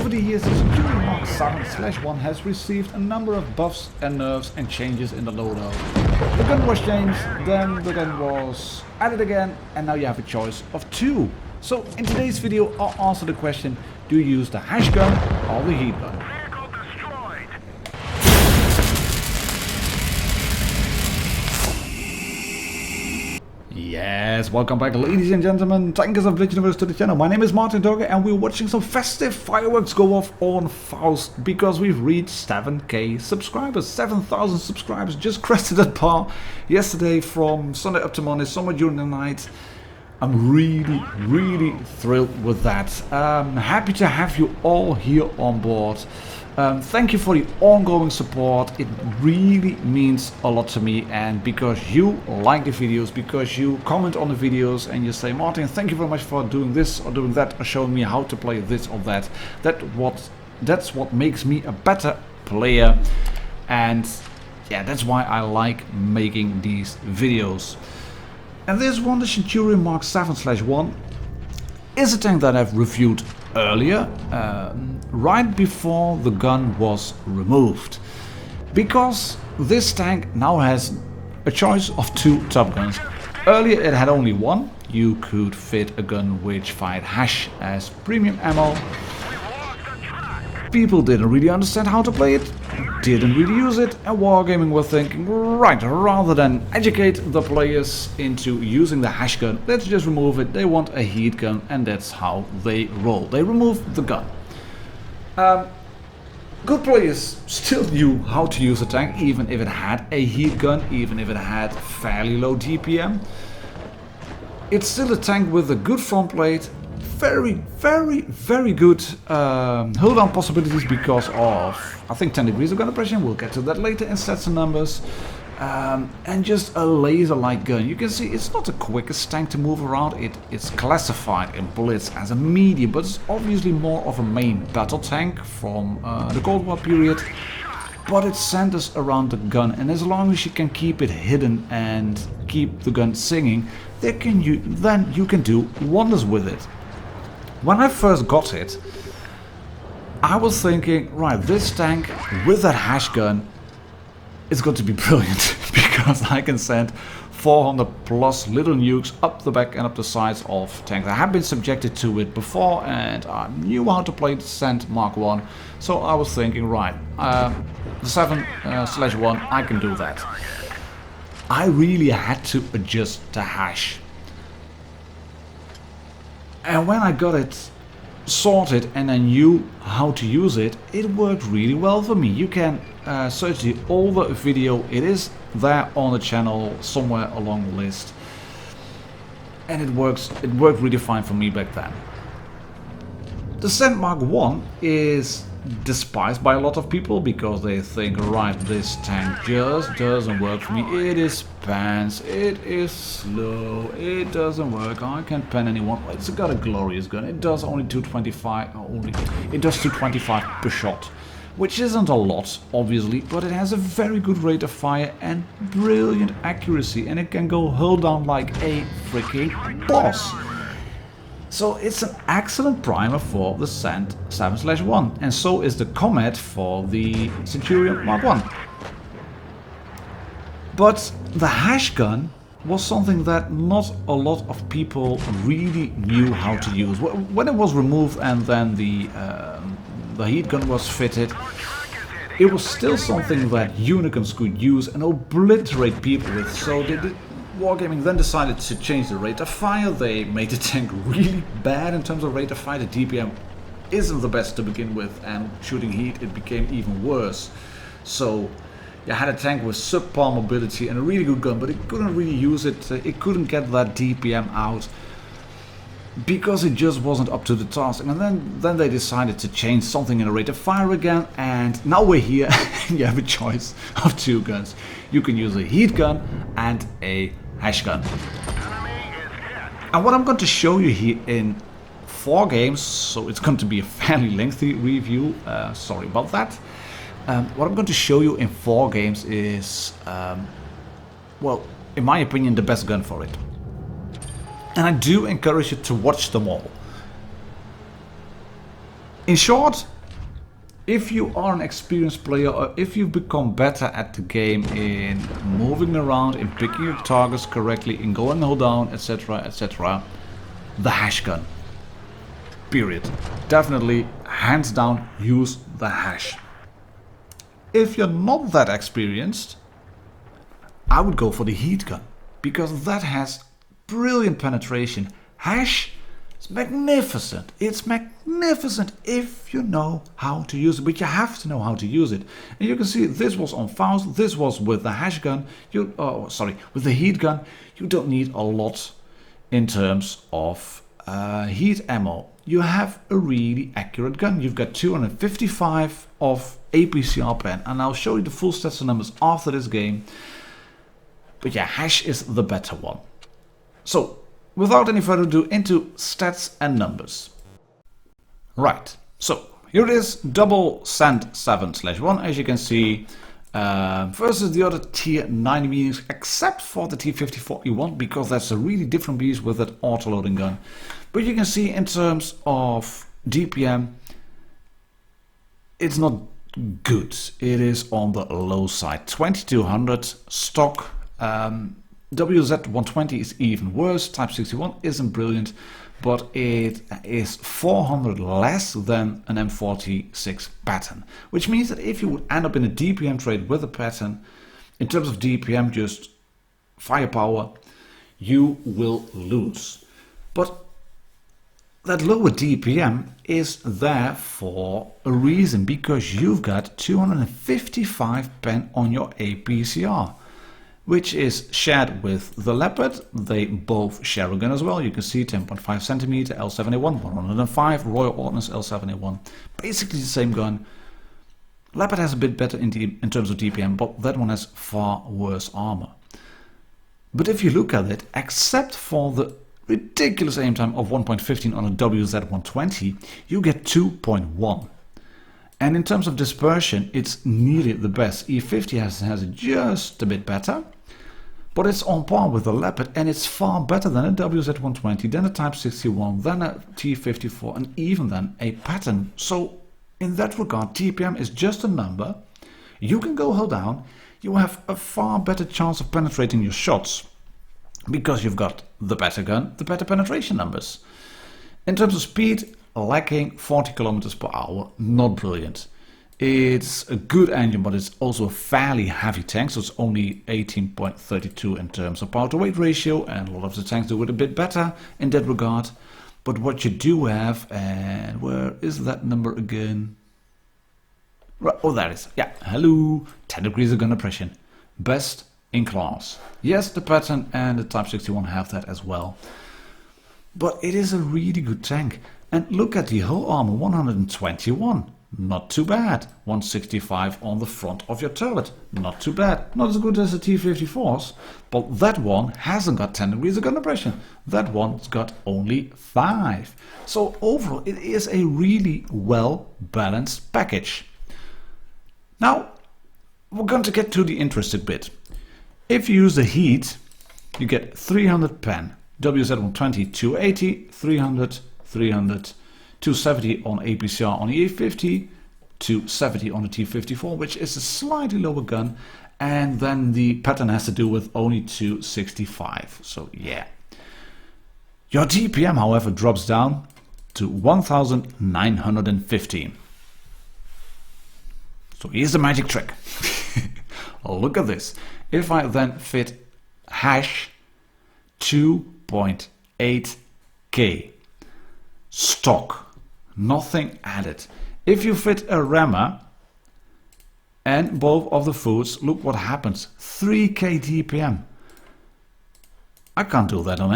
Over the years, the Centurion Mk 7/1 has received a number of buffs and nerfs and changes in the loadout. The gun was changed, then the gun was added again, and now you have a choice of two. So in today's video, I'll answer the question, do you use the HESH gun or the heat gun? Yes, welcome back ladies and gentlemen, tankers of Blitz Universe to the channel. My name is Martindogger and we're watching some festive fireworks go off on Faust because we've reached 7k subscribers. 7,000 subscribers, just crested that bar yesterday from Sunday up to Monday, somewhere during the night. I'm really thrilled with that. Happy to have you all here on board. Thank you for the ongoing support. It really means a lot to me, and because you like the videos, because you comment on the videos and you say, Martin, thank you very much for doing this or doing that or showing me how to play this or that. That's what makes me a better player, and yeah, that's why I like making these videos. And this one, the Centurion Mk 7/1, is a tank that I've reviewed earlier, right before the gun was removed. Because this tank now has a choice of two top guns. Earlier it had only one. You could fit a gun which fired HESH as premium ammo. People didn't really understand how to play it, didn't really use it, and Wargaming were thinking, right, rather than educate the players into using the HESH gun, let's just remove it. They want a heat gun, and that's how they roll. They removed the gun. Good players still knew how to use a tank, even if it had a heat gun, even if it had fairly low DPM. It's still a tank with a good front plate, very good hold on possibilities because of, I think, 10 degrees of gun depression. We'll get to that later in stats and numbers. And just a laser-like gun. You can see it's not the quickest tank to move around. It's classified in Blitz as a medium, but it's obviously more of a main battle tank from the Cold War period. But it centers around the gun, and as long as you can keep it hidden and keep the gun singing, then you can do wonders with it. When I first got it, I was thinking, right, this tank with that HESH gun is going to be brilliant because I can send 400 plus little nukes up the back and up the sides of tanks. I have been subjected to it before and I knew how to play the Cent Mark 1, so I was thinking, right, the 7/1, I can do that. I really had to adjust to HESH. And when I got it sorted and I knew how to use it, it worked really well for me. You can search the older video, it is there on the channel somewhere along the list. And it worked really fine for me back then. The Cent Mark 1 is despised by a lot of people because they think, right, this tank just doesn't work for me. It is pants, it is slow, it doesn't work, I can't pen anyone. It's got a glorious gun. It does only 225, it does 225 per shot, which isn't a lot obviously, but it has a very good rate of fire and brilliant accuracy, and it can go hull down like a freaking boss. So it's an excellent primer for the Cent 7/1, and so is the Comet for the Centurion Mk 1. But the HESH gun was something that not a lot of people really knew how to use. When it was removed and then the heat gun was fitted, it was still something that Unicums could use and obliterate people with. So Wargaming then decided to change the rate of fire. They made the tank really bad in terms of rate of fire. The DPM isn't the best to begin with, and shooting heat, it became even worse. So you had a tank with subpar mobility and a really good gun, but it couldn't really use it. It couldn't get that DPM out because it just wasn't up to the task. And then they decided to change something in the rate of fire again, and now we're here and you have a choice of two guns. You can use a heat gun and a HESH gun. And what I'm going to show you here in 4 games, so it's going to be a fairly lengthy review, sorry about that. What I'm going to show you in 4 games is, well, in my opinion, the best gun for it. And I do encourage you to watch them all. In short, If you are an experienced player, or if you've become better at the game in moving around, in picking your targets correctly, in going hold down, etc, etc, the HESH gun. Period. Definitely, hands down, use the HESH. If you're not that experienced, I would go for the heat gun, because that has brilliant penetration. HESH is magnificent. It's magnificent if you know how to use it, but you have to know how to use it. And you can see this was on Faust, this was with the HESH gun, with the heat gun. You don't need a lot in terms of heat ammo. You have a really accurate gun. You've got 255 of APCR pen, and I'll show you the full stats and numbers after this game. But yeah, HESH is the better one. So, without any further ado, into stats and numbers. Right, so here it is, double Cent 7/1, as you can see, versus the other tier 9 beings, except for the T54E1, because that's a really different beast with that auto-loading gun. But you can see in terms of DPM, it's not good. It is on the low side. 2200 stock. WZ120 is even worse. Type 61 isn't brilliant, but it is 400 less than an M46 pattern, which means that if you would end up in a DPM trade with a pattern, in terms of DPM, just firepower, you will lose. But that lower DPM is there for a reason, because you've got 255 pen on your APCR, which is shared with the Leopard. They both share a gun as well. You can see 10.5 centimeter L7A1, 105 Royal Ordnance L7A1, basically the same gun. Leopard has a bit better in terms of DPM, but that one has far worse armor. But if you look at it, except for the ridiculous aim time of 1.15 on a WZ120, you get 2.1. And in terms of dispersion, it's nearly the best. E50 has it just a bit better, but it's on par with the Leopard, and it's far better than a WZ120, than a Type 61, than a T54, and even than a pattern. So in that regard, DPM is just a number. You can go hold down. You have a far better chance of penetrating your shots, because you've got the better gun, the better penetration numbers. In terms of speed, lacking 40 kilometers per hour, not brilliant. It's a good engine, but it's also a fairly heavy tank, so it's only 18.32 in terms of power to weight ratio, and a lot of the tanks do it a bit better in that regard. But what you do have, and where is that number again? Right, oh, there it is. Yeah, hello, 10 degrees of gun oppression. Best in class. Yes, the pattern and the Type 61 have that as well. But it is a really good tank. And look at the whole armor, 121. Not too bad. 165 on the front of your turret. Not too bad. Not as good as the T-54s. But that one hasn't got 10 degrees of gun oppression. That one's got only 5. So overall, it is a really well balanced package. Now, we're going to get to the interesting bit. If you use the heat, you get 300 pen. WZ120 280, 300, 300, 270 on APCR on the A50, 270 on the T54, which is a slightly lower gun, and then the pattern has to do with only 265. So yeah. Your DPM, however, drops down to 1915. So here's the magic trick. Look at this. If I then fit HESH 2.8K stock, nothing added. If you fit a rammer and both of the foods, look what happens. 3K DPM. I can't do that on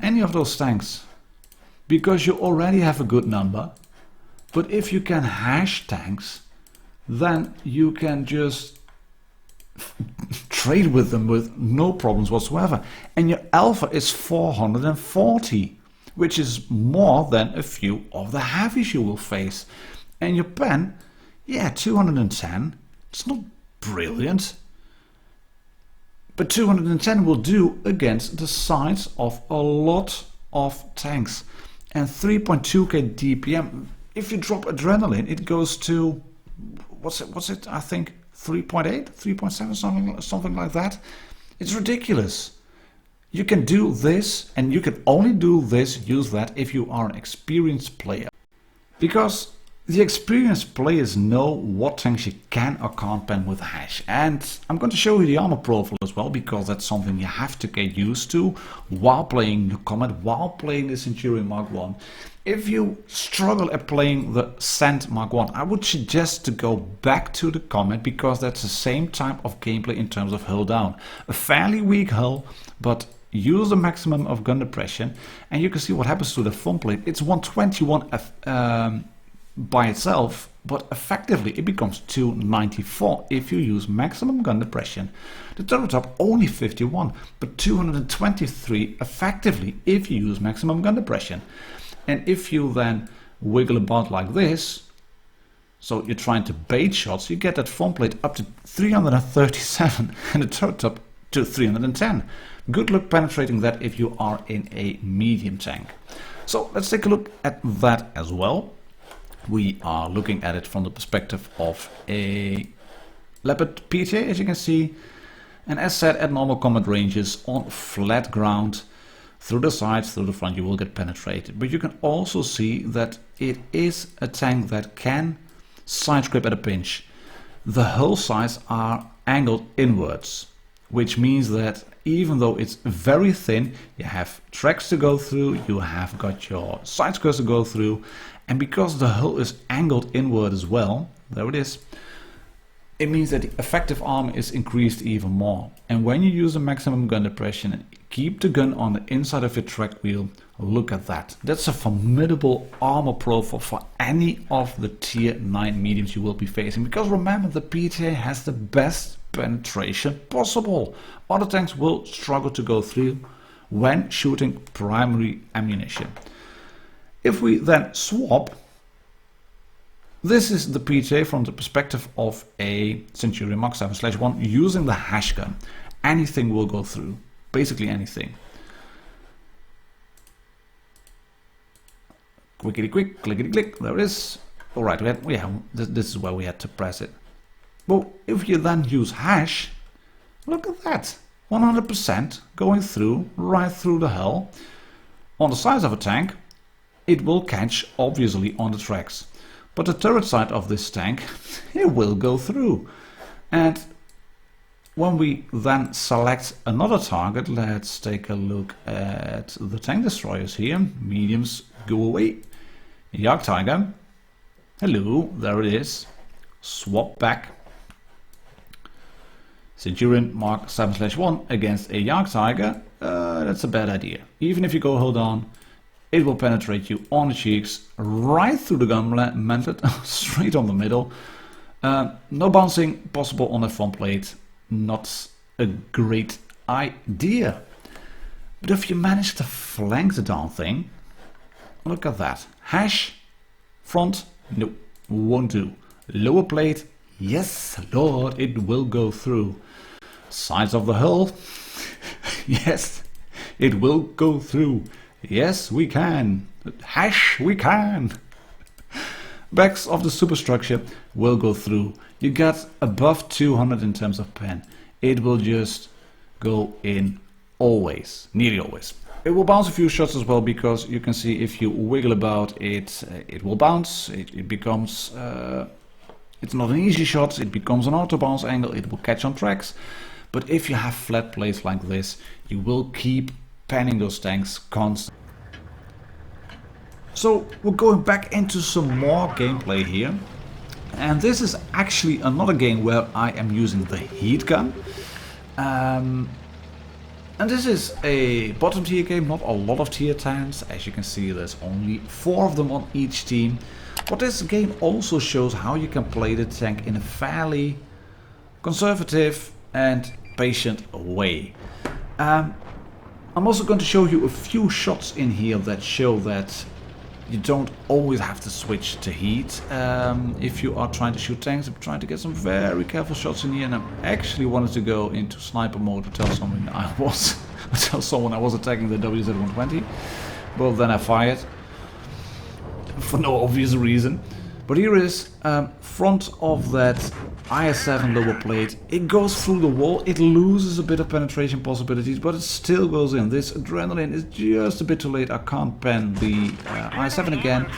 any of those tanks, because you already have a good number. But if you can HESH tanks, then you can just trade with them with no problems whatsoever. And your alpha is 440, which is more than a few of the heavies you will face. And your pen, yeah, 210. It's not brilliant, but 210 will do against the size of a lot of tanks. And 3.2k DPM, if you drop adrenaline, it goes to what's it? I think 3.8, 3.7, something like that. It's ridiculous. You can do this, and you can only do this, use that, if you are an experienced player. Because the experienced players know what tanks you can or can't pen with HESH. And I'm going to show you the armor profile as well, because that's something you have to get used to while playing the Comet, while playing the Centurion Mk. If you struggle at playing the Cent Mk, I would suggest to go back to the Comet, because that's the same type of gameplay in terms of hull down. A fairly weak hull, but use the maximum of gun depression, and you can see what happens to the front plate. It's 121 by itself, but effectively it becomes 294 if you use maximum gun depression. The turret top only 51, but 223 effectively if you use maximum gun depression. And if you then wiggle about like this, so you're trying to bait shots, you get that front plate up to 337 and the turret top to 310. Good luck penetrating that if you are in a medium tank. So let's take a look at that as well. We are looking at it from the perspective of a Leopard PTA, as you can see. And as said, at normal combat ranges on flat ground, through the sides, through the front, you will get penetrated. But you can also see that it is a tank that can side script at a pinch. The hull sides are angled inwards, which means that even though it's very thin, you have tracks to go through, you have got your side skirts to go through, and because the hull is angled inward as well, there it is, it means that the effective armor is increased even more. And when you use a maximum gun depression and keep the gun on the inside of your track wheel, look at that. That's a formidable armor profile for any of the tier 9 mediums you will be facing, because remember, the PTA has the best penetration possible. Other tanks will struggle to go through when shooting primary ammunition. If we then swap, this is the PTA from the perspective of a Centurion Mk 7/1 using the HESH gun. Anything will go through, basically anything. Clickety quick, clickety click, there it is. Alright, this is where we had to press it. Well, if you then use HESH, look at that, 100% going through, right through the hull. On the sides of a tank, it will catch obviously on the tracks. But the turret side of this tank, it will go through. And when we then select another target, let's take a look at the tank destroyers here. Mediums, go away. Jagdtiger, hello, there it is. Swap back. Centurion Mk 7/1 against a Jagdtiger, that's a bad idea. Even if you go hold on, it will penetrate you on the cheeks, right through the gauntlet, straight on the middle. No bouncing possible on the front plate, not a great idea. But if you manage to flank the darn thing, look at that. HESH, front, no, won't do. Lower plate, yes lord, it will go through. Sides of the hull, yes, it will go through. Yes, we can. HESH, we can. Backs of the superstructure will go through. You get above 200 in terms of pen. It will just go in always, nearly always. It will bounce a few shots as well, because you can see if you wiggle about it, it will bounce. It becomes, it's not an easy shot, it becomes an auto bounce angle, it will catch on tracks. But if you have flat plates like this, you will keep panning those tanks constantly. So we're going back into some more gameplay here, and this is actually another game where I am using the heat gun, and this is a bottom tier game, not a lot of tier tanks. As you can see, there's only 4 of them on each team, but this game also shows how you can play the tank in a fairly conservative and patient way. I'm also going to show you a few shots in here that show that you don't always have to switch to heat if you are trying to shoot tanks. I'm trying to get some very careful shots in here, and I actually wanted to go into sniper mode to tell someone I was attacking the WZ-120, but then I fired for no obvious reason. But here is front of that IS-7 lower plate. It goes through the wall. It loses a bit of penetration possibilities, but it still goes in. This adrenaline is just a bit too late. I can't pen the IS-7 again.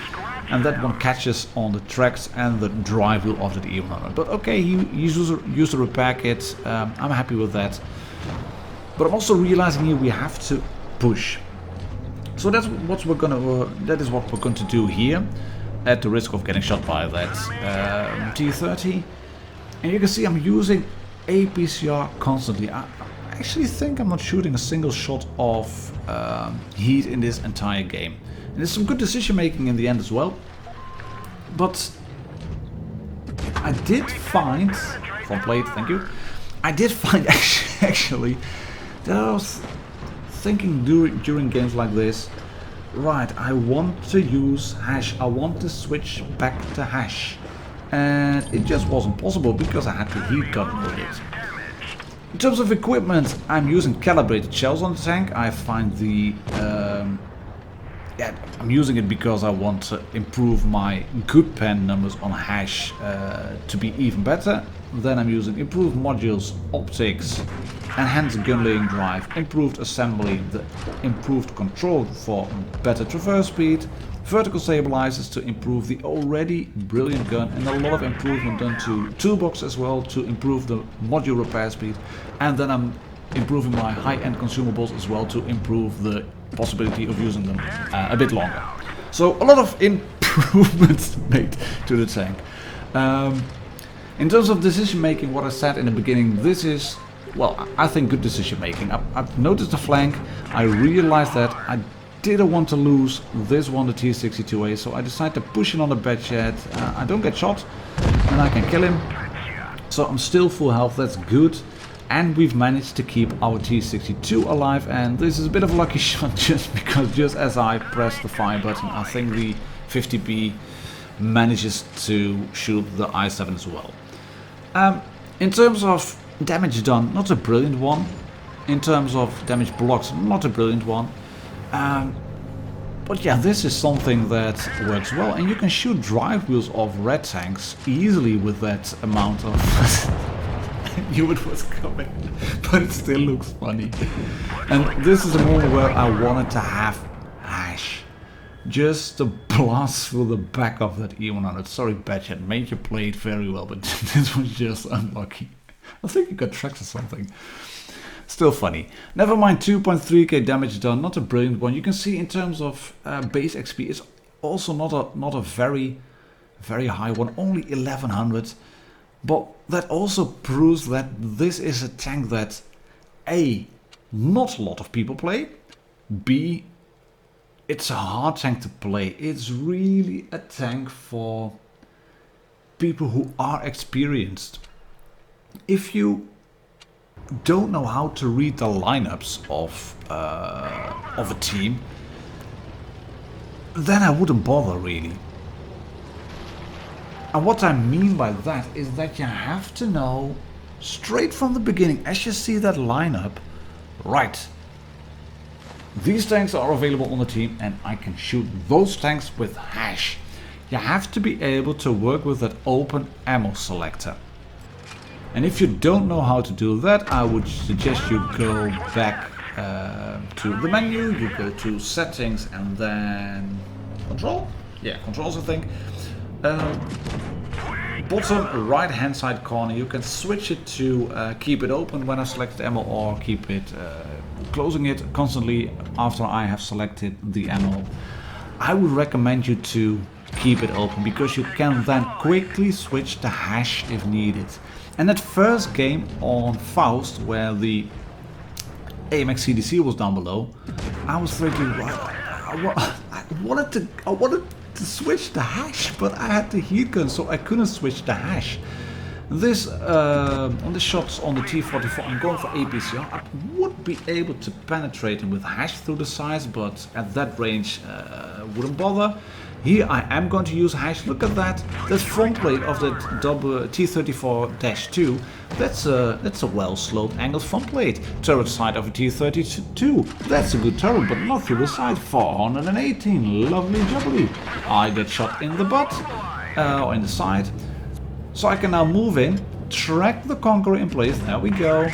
And that one catches on the tracks and the drive wheel of the E100. But okay, he used to repair kit. I'm happy with that. But I'm also realizing here we have to push. So that's what we're gonna. That is what we're going to do here, at the risk of getting shot by that T-30. And you can see I'm using APCR constantly. I actually think I'm not shooting a single shot of heat in this entire game. And there's some good decision making in the end as well. But I did find, front plate, thank you. I did find actually that I was thinking during games like this, right, I want to use HESH, I want to switch back to HESH. And it just wasn't possible because I had to heat gun with it. In terms of equipment, I'm using calibrated shells on the tank. I find the I'm using it because I want to improve my good pen numbers on HESH to be even better. Then I'm using improved modules, optics, enhanced gun laying drive, improved assembly, the improved control for better traverse speed, vertical stabilizers to improve the already brilliant gun, and a lot of improvement done to toolbox as well to improve the module repair speed. And then I'm improving my high-end consumables as well to improve the possibility of using them a bit longer. So a lot of improvements made to the tank. In terms of decision making, what I said in the beginning, this is, well, I think good decision making. I've noticed the flank, I realized that I didn't want to lose this one, the T-62A, so I decided to push it on the bedshed. I don't get shot and I can kill him. So I'm still full health, that's good. And we've managed to keep our T-62 alive, and this is a bit of a lucky shot just because just as I press the fire button, I think the 50B manages to shoot the I-7 as well. In terms of damage done, not a brilliant one. In terms of damage blocked, not a brilliant one. But yeah, this is something that works well, and you can shoot drive wheels of red tanks easily with that amount of... I knew it was coming, but it still looks funny. And this is a moment where I wanted to have HESH. Just to blast through the back of that E100. Sorry, Badget, made you play it very well, but this was just unlucky. I think you got tracks or something. Still funny. Never mind, 2.3k damage done, not a brilliant one. You can see in terms of base XP, it's also not a very high one, only 1100. But that also proves that this is a tank that A, not a lot of people play, B, it's a hard tank to play. It's really a tank for people who are experienced. If you don't know how to read the lineups of a team, then I wouldn't bother really. And what I mean by that is that you have to know straight from the beginning, as you see that lineup, right, these tanks are available on the team and I can shoot those tanks with HESH. You have to be able to work with that open ammo selector. And if you don't know how to do that, I would suggest you go back to the menu, you go to settings and then control? Yeah, controls I think. Bottom right hand side corner, you can switch it to keep it open when I select ammo, or keep it closing it constantly after I have selected the ammo. I would recommend you to keep it open because you can then quickly switch to HESH if needed. And that first game on Faust, where the AMX CDC was down below, I was thinking, I wanted to switch to HESH, but I had the heat gun, so I couldn't switch to HESH. This on the shots on the T44, I'm going for APCR. I would be able to penetrate him with HESH through the sides, but at that range wouldn't bother. Here I am going to use HESH. Look at that. That front plate of the T34-2. That's a well sloped angled front plate. Turret side of a T32. That's a good turret, but not through the side. 418. Lovely jubbly. I get shot in the butt. in the side. So I can now move in, track the Conqueror in place. There we go.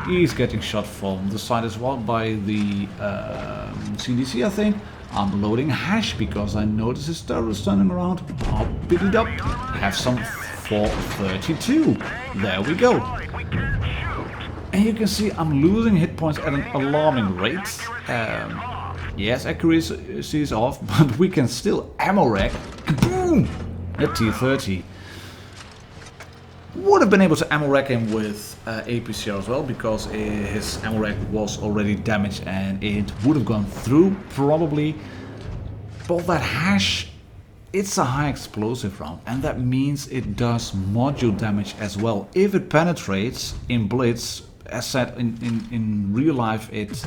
He's getting shot from the side as well by the CDC, I think. I'm loading HESH because I notice his terrorist turning around. I'll pick it up. Have some 432. There we go. And you can see I'm losing hit points at an alarming rate. Yes, accuracy is off, but we can still ammo rack. Kaboom! At T30. Would have been able to ammo rack him with APCR as well, because his ammo rack was already damaged and it would have gone through probably. But that HESH, it's a high explosive round, and that means it does module damage as well. If it penetrates in Blitz, as said in real life, it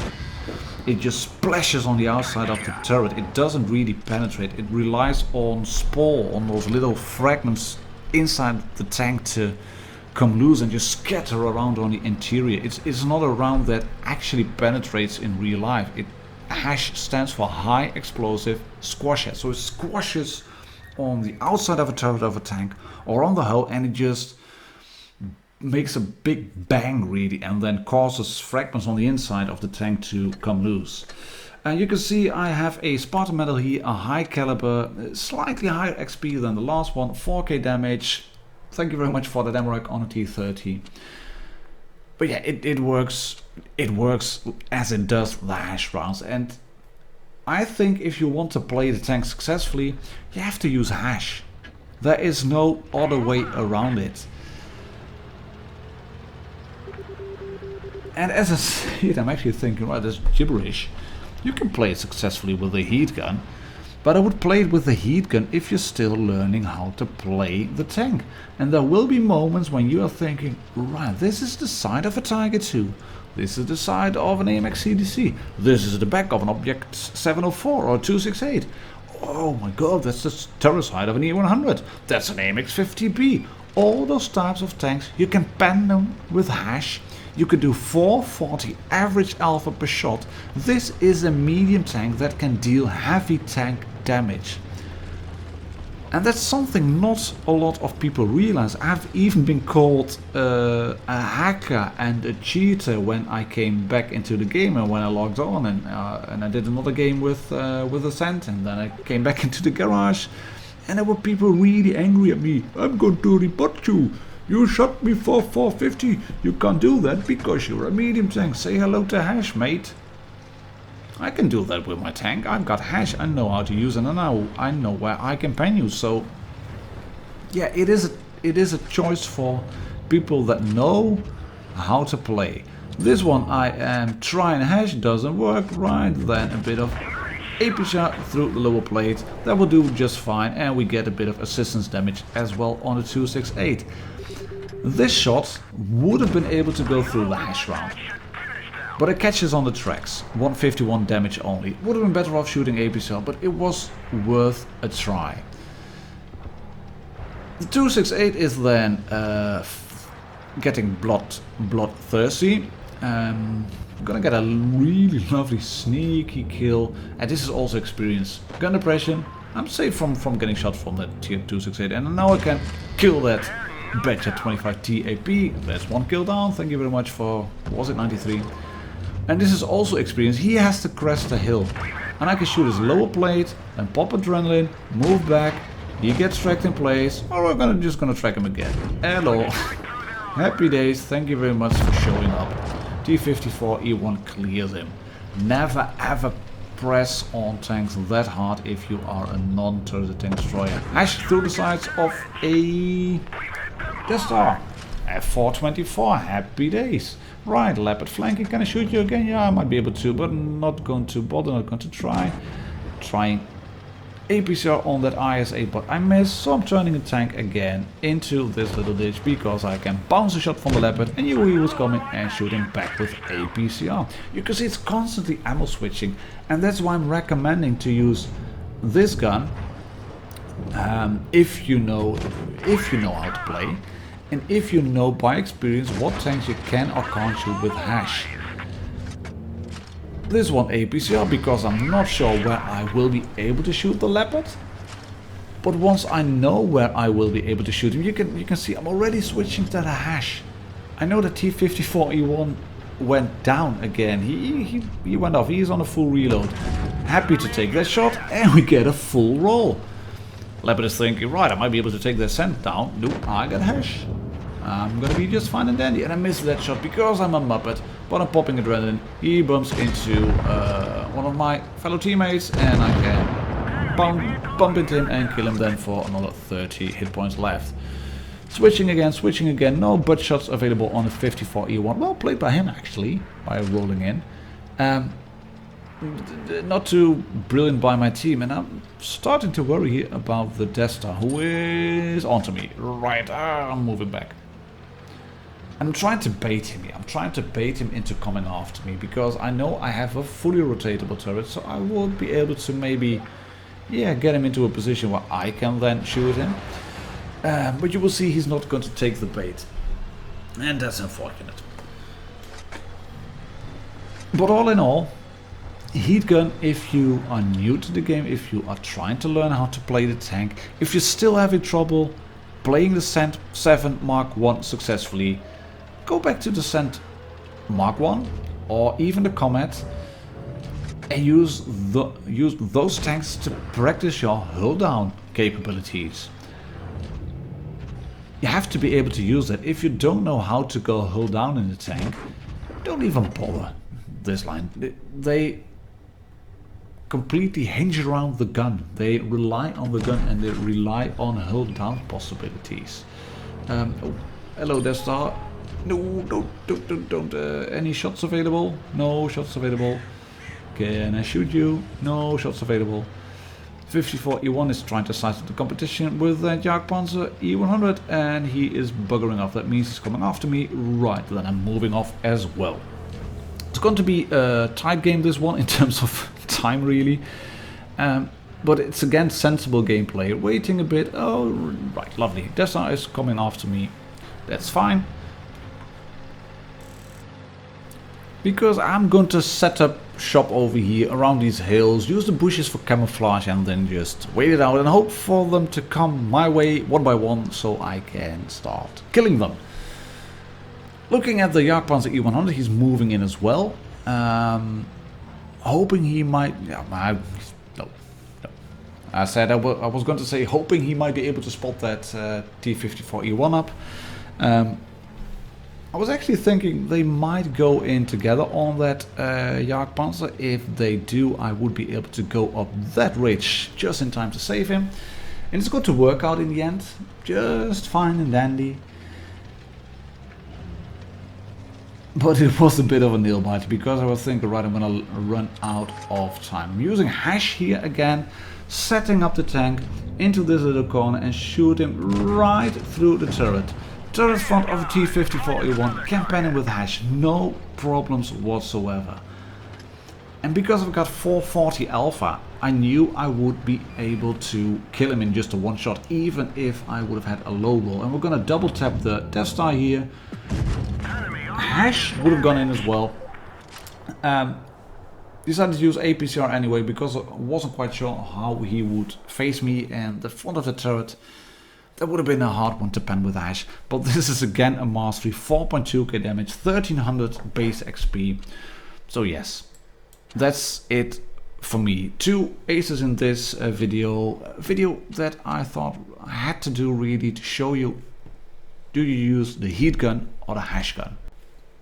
just splashes on the outside of the turret. It doesn't really penetrate. It relies on spore, on those little fragments inside the tank to come loose and just scatter around on the interior. It's not a round that actually penetrates in real life. HESH stands for high explosive squash head. So it squashes on the outside of a turret of a tank or on the hull, and it just makes a big bang really, and then causes fragments on the inside of the tank to come loose. And you can see I have a Spartan medal here, a high caliber, slightly higher XP than the last one, 4k damage. Thank you very much for that ammo rack on a T30. But yeah, it works as it does the HESH rounds, and I think if you want to play the tank successfully, you have to use HESH. There is no other way around it. And as I see it, I'm actually thinking, right, that's gibberish. You can play it successfully with a heat gun, but I would play it with the heat gun if you're still learning how to play the tank. And there will be moments when you are thinking, right, this is the side of a Tiger II. This is the side of an AMX CDC. This is the back of an Object 704 or 268. Oh my god, that's the turret side of an E100. That's an AMX 50B. All those types of tanks, you can pen them with HESH. You could do 440 average alpha per shot. This is a medium tank that can deal heavy tank damage. And that's something not a lot of people realize. I've even been called a hacker and a cheater when I came back into the game and when I logged on and I did another game with Ascent, and then I came back into the garage and there were people really angry at me. I'm going to report you. You shot me for 450. You can't do that because you're a medium tank. Say hello to HESH, mate. I can do that with my tank. I've got HESH. I know how to use it, and I know where I can pen you. So yeah, it is a choice for people that know how to play. This one I am trying HESH, doesn't work. Right, then a bit of APCR through the lower plate. That will do just fine, and we get a bit of assistance damage as well on the 268. This shot would have been able to go through the HESH round, but it catches on the tracks. 151 damage only. Would have been better off shooting APCR, but it was worth a try. The 268 is then getting bloodthirsty. Gonna get a really lovely sneaky kill, and this is also experience. Gun depression. I'm safe from getting shot from that tier 268, and now I can kill that Badger 25 TAP. That's one kill down. Thank you very much for, was it 93? And this is also experience. He has to crest a hill, and I can shoot his lower plate and pop adrenaline, move back. He gets tracked in place, or we're just gonna track him again. Hello. Happy days. Thank you very much for showing up. T54 E1 clears him. Never ever press on tanks that hard if you are a non-turret tank destroyer. HESH through the sides of a Death Star. F424, happy days. Right, leopard flanking, can I shoot you again? Yeah, I might be able to, but I'm not going to bother, not going to try. Trying APCR on that ISA, but I miss, so I'm turning the tank again into this little ditch because I can bounce a shot from the leopard and he was coming and shooting back with APCR. You can see it's constantly ammo switching, and that's why I'm recommending to use this gun if you know how to play, and if you know by experience what tanks you can or can't shoot with HESH. This one APCR because I'm not sure where I will be able to shoot the leopard. But once I know where I will be able to shoot him, you can see I'm already switching to the HESH. I know the T-54E1 went down again. He went off. He's on a full reload. Happy to take that shot, and we get a full roll. Leopard is thinking, right, I might be able to take the scent down. Nope, I got HESH. I'm gonna be just fine and dandy, and I missed that shot because I'm a Muppet. But I'm popping adrenaline. He bumps into one of my fellow teammates, and I can bump into him and kill him then for another 30 hit points left. Switching again. No butt shots available on the 54E1. Well played by him actually, by rolling in. Not too brilliant by my team, and I'm starting to worry here about the Death Star, who is onto me. Right, I'm moving back. I'm trying to bait him here. I'm trying to bait him into coming after me, because I know I have a fully rotatable turret, so I will be able to maybe, yeah, get him into a position where I can then shoot him. But you will see he's not going to take the bait, and that's unfortunate. But all in all, heat gun, if you are new to the game, if you are trying to learn how to play the tank, if you're still having trouble playing the Cent 7 Mark 1 successfully, go back to the Cent Mark 1 or even the Comet and use those tanks to practice your hull down capabilities. You have to be able to use that. If you don't know how to go hull down in the tank, don't even bother this line. They completely hinge around the gun. They rely on the gun and they rely on hull down possibilities. Oh, hello Death Star. No, don't. Any shots available? No shots available. Can I shoot you? No shots available. 54E1 is trying to size up the competition with Jagdpanzer E100, and he is buggering off. That means he's coming after me. Right, then I'm moving off as well. It's going to be a tight game, this one, in terms of time, really. But it's again sensible gameplay. Waiting a bit. Oh, right, lovely. Death Star is coming after me. That's fine. Because I'm going to set up shop over here around these hills, use the bushes for camouflage, and then just wait it out and hope for them to come my way one by one so I can start killing them. Looking at the Jagdpanzer E100, he's moving in as well. Hoping he might... Yeah, no. I said I was going to say hoping he might be able to spot that T-54E1 up. I was actually thinking they might go in together on that Jagdpanzer. If they do, I would be able to go up that ridge just in time to save him. And it's going to work out in the end. Just fine and dandy. But it was a bit of a nail biter because I was thinking, right, I'm gonna run out of time. I'm using HESH here again, setting up the tank into this little corner and shoot him right through the turret. Turret front of a T-54E1, campaigning with HESH, no problems whatsoever. And because I've got 440 alpha, I knew I would be able to kill him in just a one shot, even if I would have had a low roll. And we're gonna double tap the Death Star here. HESH would have gone in as well. Decided to use APCR anyway because I wasn't quite sure how he would face me, and the front of the turret, that would have been a hard one to pen with HESH. But this is again a mastery, 4.2k damage, 1300 base XP. So yes, that's it for me. 2 aces in this video that I thought I had to do really to show you, do you use the heat gun or the HESH gun?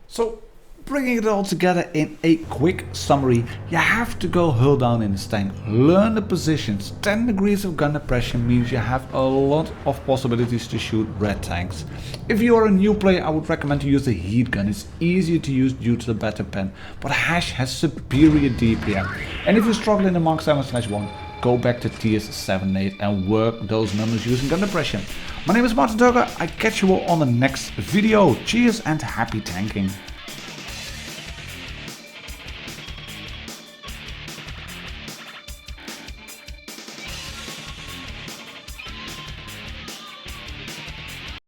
So, bringing it all together in a quick summary, you have to go hull down in this tank, learn the positions. 10 degrees of gun depression means you have a lot of possibilities to shoot red tanks. If you are a new player, I would recommend to use the heat gun. It's easier to use due to the better pen, but HESH has superior DPM. And if you struggle in the Mark 7/1, go back to tiers 7 and 8 and work those numbers using gun depression. My name is Martindogger. I catch you all on the next video. Cheers and happy tanking.